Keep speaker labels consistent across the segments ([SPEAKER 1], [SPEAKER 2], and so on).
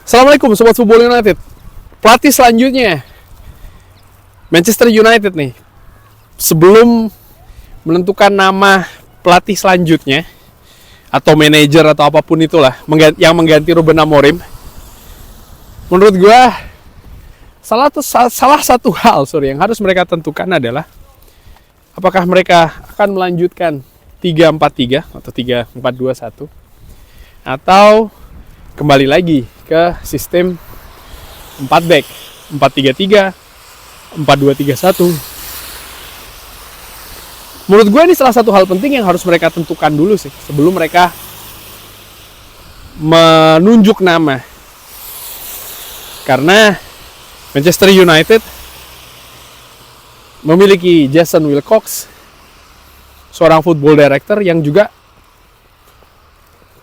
[SPEAKER 1] Assalamualaikum Sobat Football United. Pelatih selanjutnya Manchester United nih. Sebelum menentukan nama pelatih selanjutnya atau manajer atau apapun itulah yang mengganti Ruben Amorim, menurut gue salah satu hal yang harus mereka tentukan adalah apakah mereka akan melanjutkan 3-4-3 atau 3-4-2-1 atau kembali lagi ke sistem 4 back, 4-3-3, 4-2-3-1. Menurut gue ini salah satu hal penting yang harus mereka tentukan dulu sih sebelum mereka menunjuk nama. Karena Manchester United memiliki Jason Wilcox, seorang football director yang juga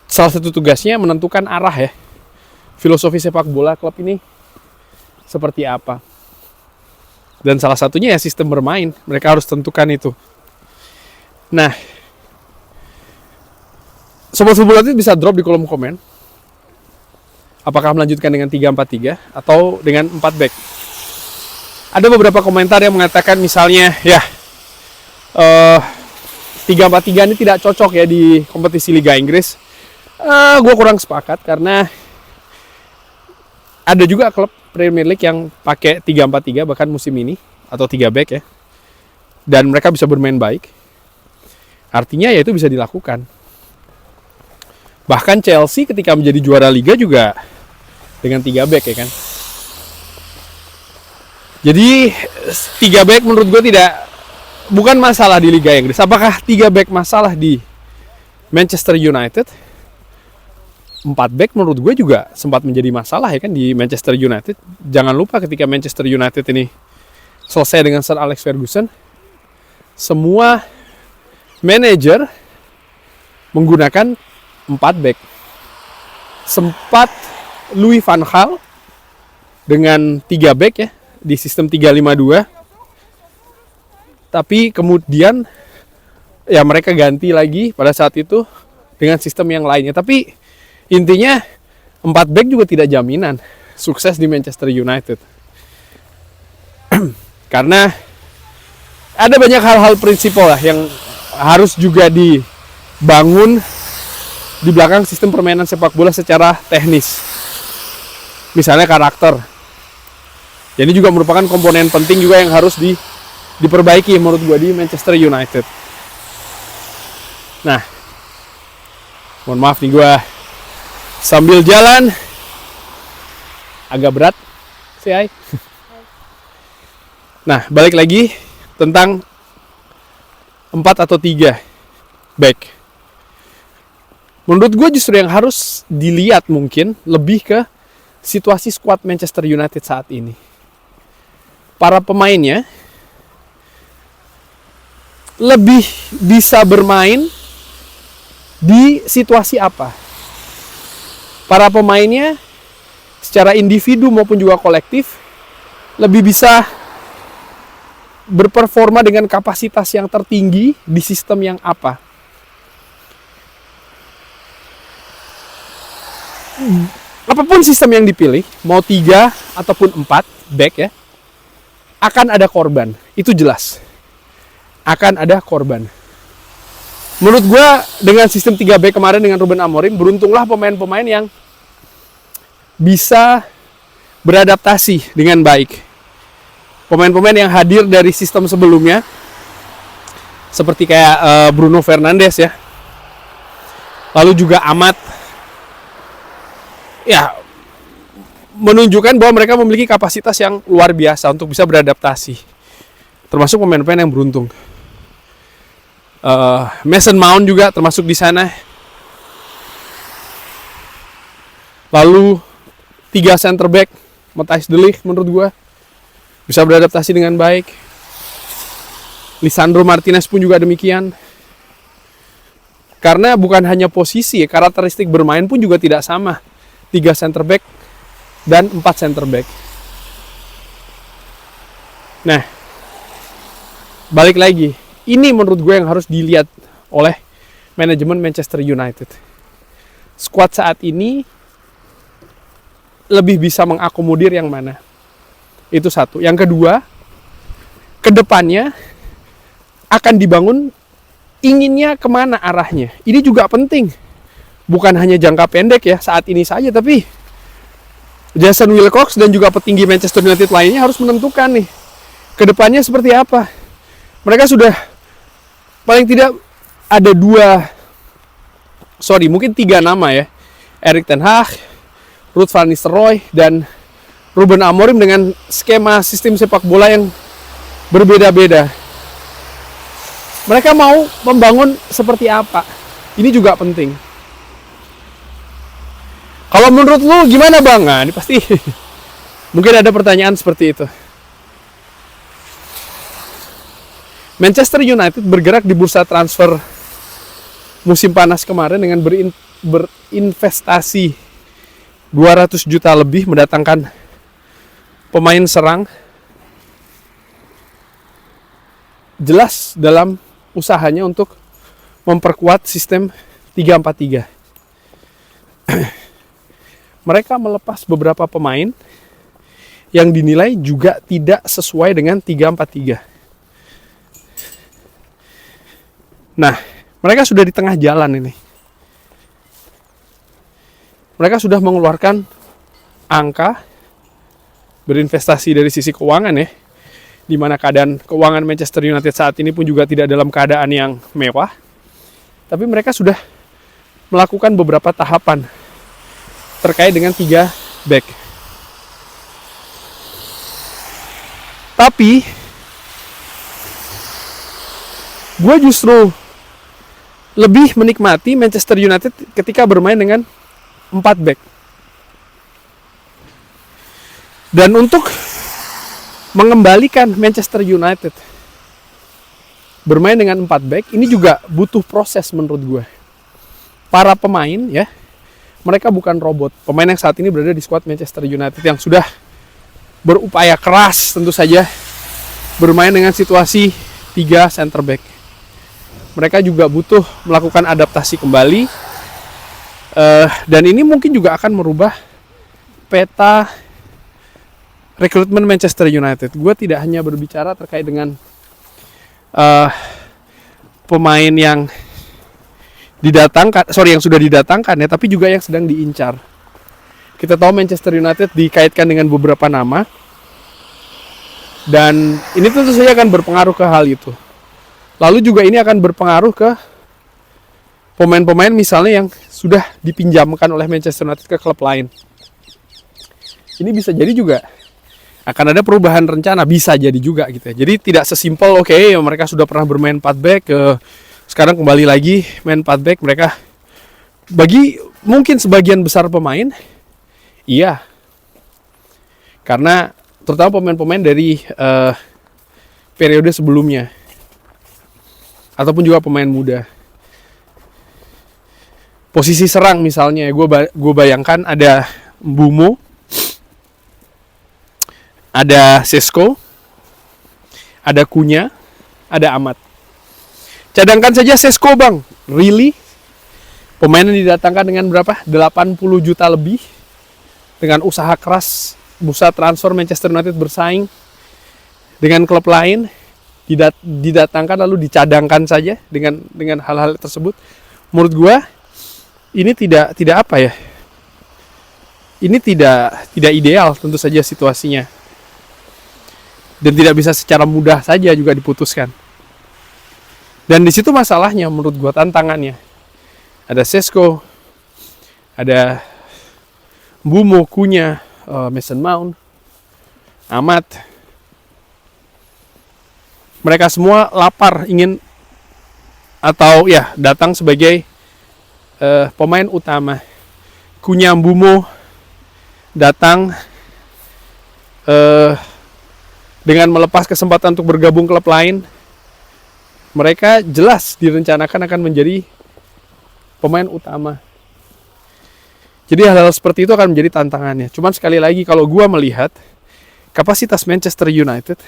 [SPEAKER 1] salah satu tugasnya menentukan arah ya, filosofi sepak bola klub ini seperti apa. Dan salah satunya ya sistem bermain, mereka harus tentukan itu. Nah, Sobat Football United bisa drop di kolom komen apakah melanjutkan dengan 3-4-3 atau dengan 4 back. Ada beberapa komentar yang mengatakan misalnya ya 3-4-3 ini tidak cocok ya di kompetisi Liga Inggris. Gue kurang sepakat karena ada juga klub Premier League yang pakai 3-4-3 bahkan musim ini atau 3 back ya. Dan mereka bisa bermain baik. Artinya ya itu bisa dilakukan. Bahkan Chelsea ketika menjadi juara Liga juga dengan 3 back ya kan. Jadi 3 back menurut gue bukan masalah di Liga Inggris. Apakah 3 back masalah di Manchester United? 4 back menurut gue juga sempat menjadi masalah ya kan di Manchester United. Jangan lupa ketika Manchester United ini selesai dengan Sir Alex Ferguson, semua manajer menggunakan 4 back. Sempat Louis van Gaal dengan 3 back ya di sistem 3-5-2. Tapi kemudian ya mereka ganti lagi pada saat itu dengan sistem yang lainnya. Tapi intinya 4 back juga tidak jaminan sukses di Manchester United. Karena ada banyak hal-hal prinsipal lah yang harus juga dibangun di belakang sistem permainan sepak bola secara teknis. Misalnya karakter. Ini juga merupakan komponen penting juga yang harus diperbaiki menurut gue di Manchester United. Nah, mohon maaf nih gue sambil jalan agak berat sih. Nah, balik lagi tentang 4 atau 3 back. Menurut gue justru yang harus dilihat mungkin lebih ke situasi skuad Manchester United saat ini. Para pemainnya lebih bisa bermain di situasi apa? Para pemainnya secara individu maupun juga kolektif lebih bisa berperforma dengan kapasitas yang tertinggi di sistem yang apa? Apapun sistem yang dipilih, mau 3 ataupun 4 back ya, akan ada korban. Itu jelas. Akan ada korban. Menurut gue dengan sistem 3 back kemarin dengan Ruben Amorim, beruntunglah pemain-pemain yang bisa beradaptasi dengan baik. Pemain-pemain yang hadir dari sistem sebelumnya seperti kayak Bruno Fernandes ya, lalu juga Ahmad ya, menunjukkan bahwa mereka memiliki kapasitas yang luar biasa untuk bisa beradaptasi, termasuk pemain-pemain yang beruntung. Mason Mount juga termasuk di sana. Lalu 3 center back, Matthijs de Ligt menurut gue bisa beradaptasi dengan baik. Lisandro Martinez pun juga demikian. Karena bukan hanya posisi, karakteristik bermain pun juga tidak sama. 3 center back dan 4 center back. Nah, balik lagi. Ini menurut gue yang harus dilihat oleh manajemen Manchester United. Skuad saat ini lebih bisa mengakomodir yang mana. Itu satu. Yang kedua, kedepannya akan dibangun, inginnya kemana arahnya. Ini juga penting. Bukan hanya jangka pendek ya, saat ini saja, tapi Jason Wilcox dan juga petinggi Manchester United lainnya harus menentukan nih, kedepannya seperti apa. Mereka sudah paling tidak ada mungkin 3 nama ya. Erik ten Hag, Ruud van Nistelrooy, dan Ruben Amorim dengan skema sistem sepak bola yang berbeda-beda. Mereka mau membangun seperti apa? Ini juga penting. Kalau menurut lu gimana bang? Nah, ini pasti mungkin ada pertanyaan seperti itu. Manchester United bergerak di bursa transfer musim panas kemarin dengan berinvestasi 200 juta lebih mendatangkan pemain serang. Jelas dalam usahanya untuk memperkuat sistem 3-4-3. Mereka melepas beberapa pemain yang dinilai juga tidak sesuai dengan 3-4-3. Nah, mereka sudah di tengah jalan ini. Mereka sudah mengeluarkan angka berinvestasi dari sisi keuangan ya, di mana keadaan keuangan Manchester United saat ini pun juga tidak dalam keadaan yang mewah. Tapi mereka sudah melakukan beberapa tahapan terkait dengan 3 back. Tapi gue justru lebih menikmati Manchester United ketika bermain dengan 4 back. Dan untuk mengembalikan Manchester United bermain dengan 4 back, ini juga butuh proses menurut gue. Para pemain ya, mereka bukan robot. Pemain yang saat ini berada di skuad Manchester United yang sudah berupaya keras tentu saja bermain dengan situasi 3 center back. Mereka juga butuh melakukan adaptasi kembali. Dan ini mungkin juga akan merubah peta rekrutmen Manchester United. Gue tidak hanya berbicara terkait dengan pemain yang yang sudah didatangkan ya, tapi juga yang sedang diincar. Kita tahu Manchester United dikaitkan dengan beberapa nama, dan ini tentu saja akan berpengaruh ke hal itu. Lalu juga ini akan berpengaruh ke pemain-pemain misalnya yang sudah dipinjamkan oleh Manchester United ke klub lain. Ini bisa jadi juga akan ada perubahan rencana, bisa jadi juga gitu ya. Jadi tidak sesimpel mereka sudah pernah bermain 4 back, sekarang kembali lagi main 4 back. Mereka bagi mungkin sebagian besar pemain iya, karena terutama pemain-pemain dari periode sebelumnya ataupun juga pemain muda. Posisi serang misalnya gue bayangkan ada Mbeumo, ada Sesko, ada Cunha, ada Amat. Cadangkan saja Sesko bang, really? Pemain yang didatangkan dengan berapa? 80 juta lebih. Dengan usaha keras, bursa transfer Manchester United bersaing dengan klub lain, didatangkan lalu dicadangkan saja dengan hal-hal tersebut. Menurut gue ini tidak apa ya? Ini tidak ideal tentu saja situasinya. Dan tidak bisa secara mudah saja juga diputuskan. Dan di situ masalahnya menurut gue, tantangannya. Ada Sesko, ada Mbeumo, Cunha, Mason Mount, Amat. Mereka semua lapar ingin atau ya datang sebagai pemain utama. Cunha, Mbeumo datang dengan melepas kesempatan untuk bergabung klub lain. Mereka jelas direncanakan akan menjadi pemain utama. Jadi hal-hal seperti itu akan menjadi tantangannya. Cuman sekali lagi kalau gue melihat kapasitas Manchester United,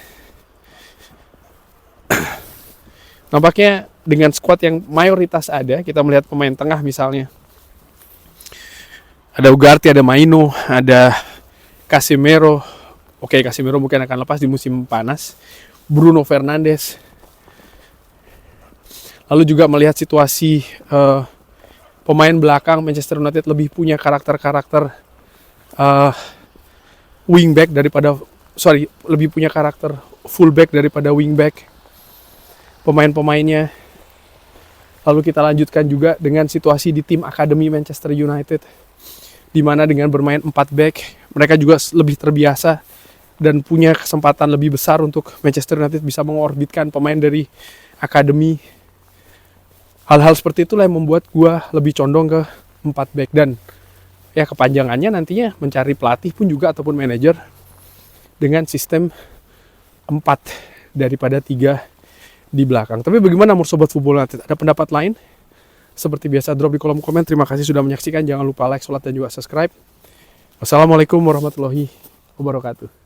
[SPEAKER 1] nampaknya dengan skuad yang mayoritas ada, kita melihat pemain tengah misalnya, Ada Ugarte, ada Maino, ada Casemiro. Oke, Casemiro mungkin akan lepas di musim panas. Bruno Fernandes. Lalu juga melihat situasi pemain belakang Manchester United lebih punya karakter-karakter wingback daripada lebih punya karakter fullback daripada wingback pemain-pemainnya. Lalu kita lanjutkan juga dengan situasi di tim akademi Manchester United, di mana dengan bermain 4 back mereka juga lebih terbiasa dan punya kesempatan lebih besar untuk Manchester United bisa mengorbitkan pemain dari akademi. Hal-hal seperti itulah yang membuat gue lebih condong ke 4 back, dan ya kepanjangannya nantinya mencari pelatih pun juga ataupun manajer dengan sistem 4 daripada 3 di belakang. Tapi bagaimana menurut Sobat Football United? Ada pendapat lain? Seperti biasa drop di kolom komen. Terima kasih sudah menyaksikan. Jangan lupa like, sholat, dan juga subscribe. Wassalamualaikum warahmatullahi wabarakatuh.